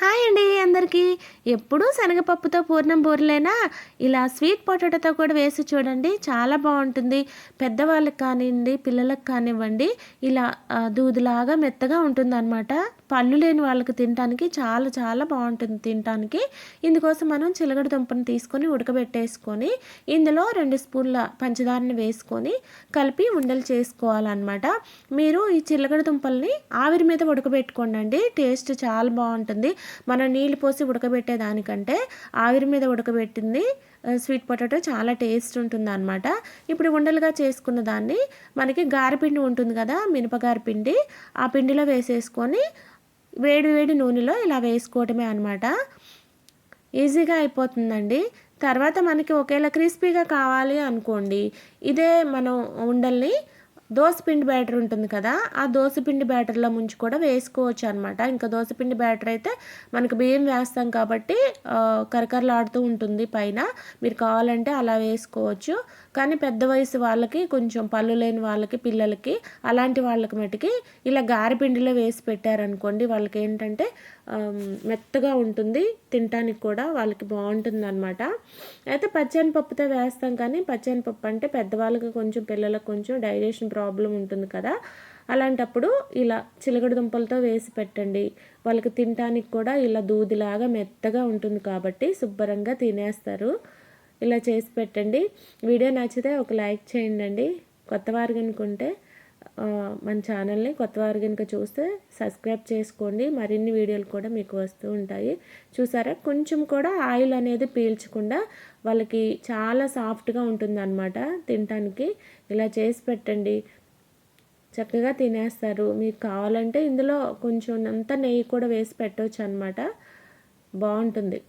Hi అండి అందరికీ. ఎప్పుడూ శనగపప్పుతో పూర్ణం బూరెలేనా? ఇలా స్వీట్ పొటాటోతో కూడా వేసి చూడండి, చాలా బాగుంటుంది. పెద్దవాళ్ళకి కానివ్వండి, పిల్లలకు కానివ్వండి, ఇలా దూదిలాగా మెత్తగా ఉంటుందన్నమాట. పళ్ళు లేని వాళ్ళకి తినడానికి చాలా చాలా బాగుంటుంది తినడానికి. ఇందుకోసం మనం చిలకడ దుంపను తీసుకొని ఉడకబెట్టేసుకొని ఇందులో 2 స్పూన్ల పంచదారని వేసుకొని కలిపి ఉండలు చేసుకోవాలన్నమాట. మీరు ఈ చిలకడ దుంపల్ని ఆవిరి మీద ఉడకబెట్టుకోండి, టేస్ట్ చాలా బాగుంటుంది. మనం నీళ్ళు పోసి ఉడకబెట్టేదానికంటే ఆవిరి మీద ఉడకబెట్టింది స్వీట్ పొటాటో చాలా టేస్ట్ ఉంటుంది అనమాట. ఇప్పుడు ఉండలుగా చేసుకున్న దాన్ని మనకి గారెపిండి ఉంటుంది కదా, మినపగారెపిండి, ఆ పిండిలో వేసేసుకొని వేడి వేడి నూనెలో ఇలా వేసుకోవటమే అనమాట. ఈజీగా అయిపోతుందండి. తర్వాత మనకి ఒకేలా క్రిస్పీగా కావాలి అనుకోండి, ఇదే మనం ఉండల్ని దోసపిండి బ్యాటర్ ఉంటుంది కదా, ఆ దోసపిండి బ్యాటర్లో ముంచి కూడా వేసుకోవచ్చు అనమాట. ఇంకా దోసపిండి బ్యాటర్ అయితే మనకు బియ్యం వేస్తాం కాబట్టి కరకరలాడుతూ ఉంటుంది పైన. మీరు కావాలంటే అలా వేసుకోవచ్చు. కానీ పెద్ద వయసు వాళ్ళకి, కొంచెం పళ్ళు లేని వాళ్ళకి, పిల్లలకి, అలాంటి వాళ్ళకి మటుకి ఇలా గారెపిండిలో వేసి పెట్టారనుకోండి, వాళ్ళకి ఏంటంటే మెత్తగా ఉంటుంది, తినటానికి కూడా వాళ్ళకి బాగుంటుంది అనమాట. అయితే పచ్చనిపప్పుతో వేస్తాం, కానీ పచ్చనిపప్పు అంటే పెద్దవాళ్ళకి కొంచెం, పిల్లలకు కొంచెం డైజెషన్ ప్రాబ్లం ఉంటుంది కదా, అలాంటప్పుడు ఇలా చిలకడ దుంపలతో వేసి పెట్టండి. వాళ్ళకి తినటానికి కూడా ఇలా దూదిలాగా మెత్తగా ఉంటుంది కాబట్టి శుభ్రంగా తినేస్తారు. ఇలా చేసి పెట్టండి. వీడియో నచ్చితే ఒక లైక్ చేయండి. కొత్తవారు కనుకుంటే మన ఛానల్ని కొత్తవారు కనుక చూస్తే సబ్స్క్రైబ్ చేసుకోండి. మరిన్ని వీడియోలు కూడా మీకు వస్తూ ఉంటాయి. చూసారా, కొంచెం కూడా ఆయిల్ అనేది పీల్చకుండా వాళ్ళకి చాలా సాఫ్ట్గా ఉంటుందన్నమాట తినటానికి. ఇలా చేసి పెట్టండి, చక్కగా తినేస్తారు. మీకు కావాలంటే ఇందులో కొంచెం అంత నెయ్యి కూడా వేసి పెట్టవచ్చు అనమాట, బాగుంటుంది.